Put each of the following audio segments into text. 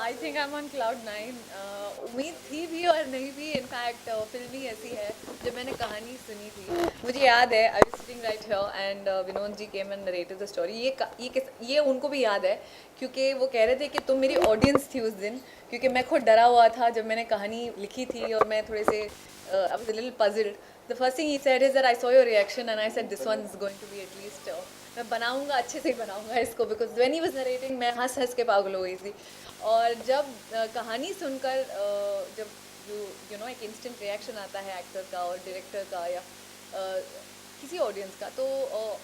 I think I am on cloud nine. उम्मीद थी भी और नहीं भी, इनफैक्ट फिल्म ही ऐसी है। जब मैंने कहानी सुनी थी, मुझे याद है I was sitting right here and Vinod ji came and narrated the story. ये उनको भी याद है, क्योंकि वो कह रहे थे कि तुम मेरी ऑडियंस थी उस दिन, क्योंकि मैं खुद डरा हुआ था जब मैंने कहानी लिखी थी और मैं थोड़े से I was a little puzzled. The first thing he said is that I saw your reaction and I said this one is going to be at least, मैं बनाऊंगा, अच्छे से ही बनाऊंगा इसको, because when he was narrating मैं हंस हंस के पागल हो गई थी। और जब कहानी सुनकर जब यू नो एक इंस्टेंट रिएक्शन आता है एक्टर का और डायरेक्टर का या किसी ऑडियंस का, तो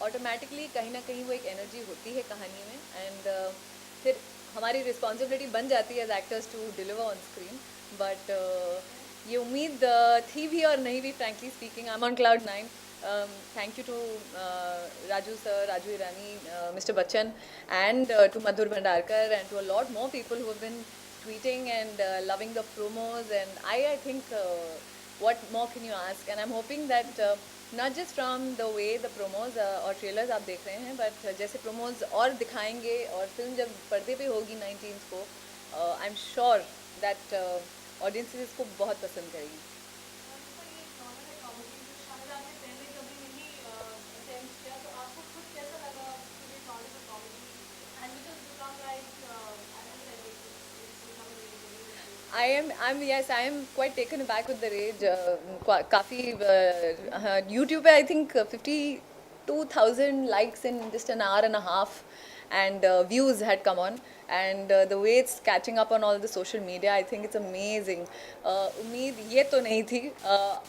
ऑटोमेटिकली कहीं ना कहीं वो एक एनर्जी होती है कहानी में, एंड फिर हमारी रिस्पॉन्सिबिलिटी बन जाती है as actors to deliver on screen. But ये उम्मीद थी भी और नहीं भी, frankly speaking. I am on cloud nine. Thank you to Raju sir, Raju Irani, Mr. Bachchan, and to Madhur Bhandarkar, and to a lot more people who have been tweeting and loving the promos. And I think what more can you ask? And I'm hoping that not just from the way the promos और trailers आप देख रहे हैं, but जैसे promos और दिखाएंगे और film जब पर्दे पे होगी 19th को, I'm sure that audiences इसको बहुत पसंद करेगी। I'm yes, I am quite taken aback with the rage. काफ़ी YouTube पे I think 52,000 likes in just an hour and a half, and views had come on, and the way it's catching up on all the social media, I think it's amazing. उम्मीद ये तो नहीं थी,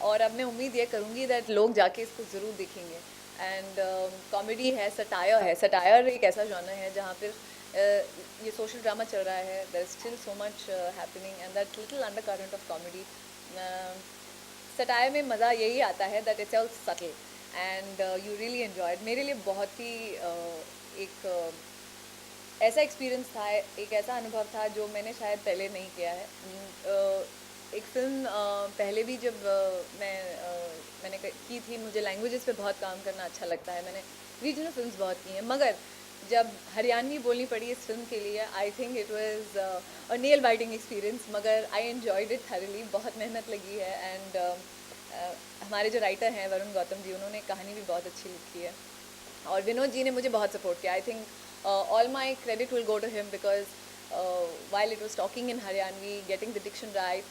और अब मैं उम्मीद ये करूँगी that लोग जाके इसको ज़रूर देखेंगे। एंड कॉमेडी है, सटायर है। सटायर एक ऐसा जॉनर है जहाँ पर ये सोशल ड्रामा चल रहा है, there is still so much happening and that little undercurrent of comedy. Satire में मज़ा यही आता है that it's all subtle and you really enjoyed. मेरे लिए बहुत ही एक ऐसा एक्सपीरियंस था, एक ऐसा अनुभव था जो मैंने शायद पहले नहीं किया है। एक फ़िल्म पहले भी जब मैंने की थी, मुझे लैंग्वेजेस पे बहुत काम करना अच्छा लगता है, मैंने रीजनल फिल्म्स बहुत की हैं, मगर जब हरियाणवी बोलनी पड़ी इस फिल्म के लिए, I think it was a nail biting experience, मगर आई एन्जॉयड इट थरली। बहुत मेहनत लगी है, एंड हमारे जो राइटर हैं वरुण गौतम जी, उन्होंने कहानी भी बहुत अच्छी लिखी है, और विनोद जी ने मुझे बहुत सपोर्ट किया। I think all my credit will go to him, because while it was talking in Haryanvi, getting the diction right,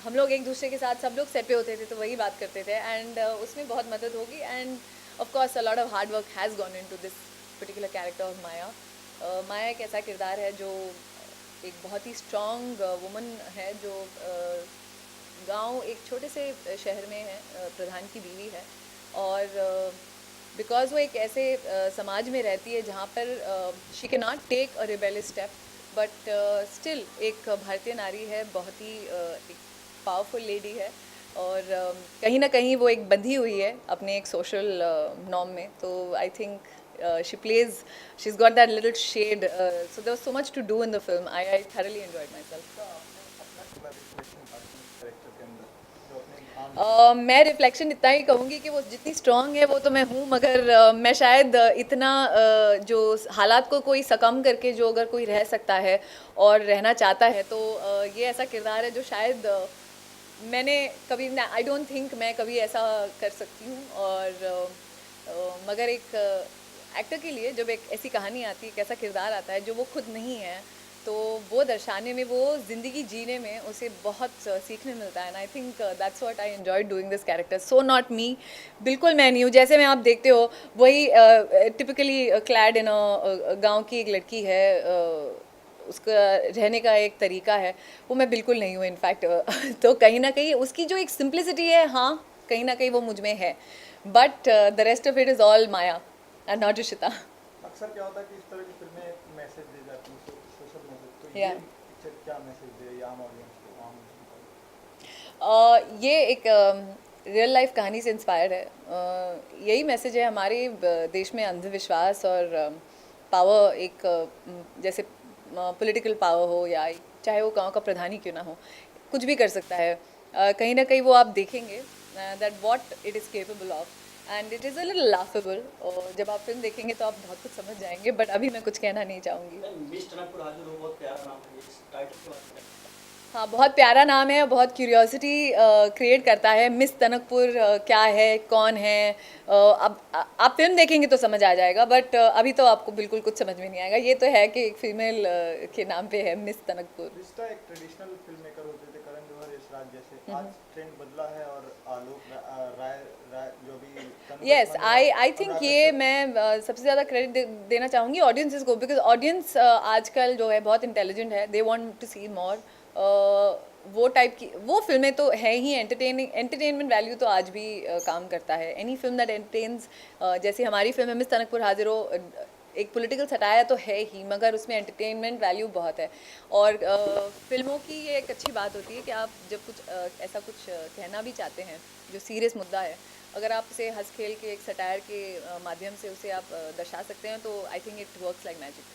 हम लोग एक दूसरे के साथ, सब लोग सेट पे होते थे तो वही बात करते थे, एंड उसमें बहुत मदद होगी। And of course a lot of hard work has gone into this particular character of Maya. Maya एक ऐसा किरदार है जो एक बहुत ही स्ट्रॉन्ग वुमन है, जो गांव एक छोटे से शहर में है, प्रधान की बीवी है, और बिकॉज वो एक ऐसे समाज में रहती है जहाँ पर she can not take a rebellious step, but still एक भारतीय नारी है, बहुत ही एक पावरफुल लेडी है, और कहीं ना कहीं वो एक बंधी हुई है अपने एक सोशल नॉर्म में। तो I think she plays, she's got that little shade, so there was so much to do in the film. I thoroughly enjoyed myself. मैं रिफ्लेक्शन इतना ही कहूँगी कि वो जितनी स्ट्रॉन्ग है वो तो मैं हूँ, मगर मैं शायद इतना जो हालात को कोई सकम करके जो अगर कोई रह सकता है और रहना चाहता है, तो ये ऐसा किरदार है जो शायद मैंने कभी, आई डोंट थिंक मैं कभी ऐसा कर सकती हूँ। और मगर एक एक्टर के लिए जब एक ऐसी कहानी आती है, एक ऐसा किरदार आता है जो वो खुद नहीं है, तो वो दर्शाने में, वो ज़िंदगी जीने में उसे बहुत सीखने मिलता है। And I think that's what I enjoy doing this character. So not me, बिल्कुल मैं नहीं हूँ। जैसे मैं, आप देखते हो वही टिपिकली क्लैड इन गांव की एक लड़की है, उसका रहने का एक तरीका है, वो मैं बिल्कुल नहीं हूँ इनफैक्ट। तो कहीं ना कहीं उसकी जो एक सिंप्लिसिटी है, हाँ कहीं ना कहीं वो मुझ में है, but the rest of it is all Maya and not Rishita. अक्सर क्या होता है कि इस तरह की फिल्में एक मैसेज दे जाती हैं, सोशल मैसेज, तो या ये पिक्चर क्या मैसेज दे रही है आम ऑडियंस को, आम जनता को? ये एक रियल लाइफ कहानी से इंस्पायर्ड है। यही मैसेज है हमारे देश में अंधविश्वास और पावर, एक जैसे पॉलिटिकल पावर हो या चाहे वो गांव का प्रधान ही क्यों ना हो, कुछ भी कर सकता है। कहीं ना कहीं वो आप देखेंगे that what it is capable of, and it is a little laughable. और जब आप फिल्म देखेंगे तो आप बहुत कुछ समझ जाएंगे, बट अभी मैं कुछ कहना नहीं चाहूँगी। मिस टनकपुर हाजिर हो, बहुत प्यारा नाम है, इस टाइटल के बारे में। हाँ, बहुत प्यारा नाम है, बहुत क्यूरियोसिटी क्रिएट करता है। मिस तनकपुर क्या है, कौन है, अब आप फिल्म देखेंगे तो समझ आ जाएगा, बट अभी तो आपको बिल्कुल कुछ समझ में नहीं आएगा। ये तो है कि एक फीमेल के नाम पे है मिस तनकपुर। रिश्ता एक ट्रेडिशनल फिल्म मेकर होते थे, करण जौहर, यशराज जैसे। आज ट्रेंड बदला है और आलोक राय राय जो भी यस, तनुजा आई थिंक अनुराग ये कश्यप। मैं सबसे ज़्यादा क्रेडिट देना चाहूँगी ऑडियंसेस को, बिकॉज ऑडियंस आजकल जो है बहुत इंटेलिजेंट है। दे वांट टू सी मोर वो टाइप की वो फिल्में तो है ही। एंटरटेनमेंट वैल्यू तो आज भी काम करता है। एनी फिल्म दैट एंटरटेन्स, जैसे हमारी फिल्म है मिस तनकपुर हाजिरो, एक पॉलिटिकल सटाया तो है ही, मगर उसमें एंटरटेनमेंट वैल्यू बहुत है। और फिल्मों की ये एक अच्छी बात होती है कि आप जब कुछ ऐसा कुछ कहना भी चाहते हैं जो सीरियस मुद्दा है, अगर आप उसे हंस खेल के एक सटायर के माध्यम से उसे आप दर्शा सकते हैं, तो I think it works like magic.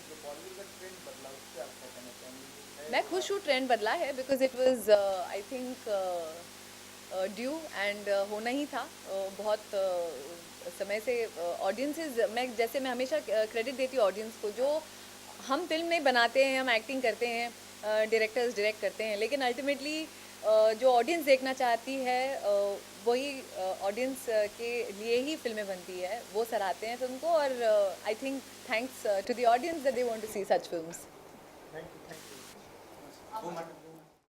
जो बॉलीवुड का ट्रेंड बदला, उससे आप क्या कहना चाहेंगे? मैं खुश हूँ ट्रेंड बदला है, because it was I think due and होना ही था। बहुत समय से ऑडियंसेस, मैं हमेशा क्रेडिट देती हूँ ऑडियंस को। जो हम फिल्म नहीं बनाते हैं, हम एक्टिंग करते हैं, डायरेक्टर्स डायरेक्ट करते हैं, लेकिन अल्टीमेटली जो ऑडियंस देखना चाहती है, वही ऑडियंस के लिए ही फिल्में बनती है। वो सराहते हैं फिल्म को, और I think thanks to the audience that they want to see such films. Thank you, thank you. वो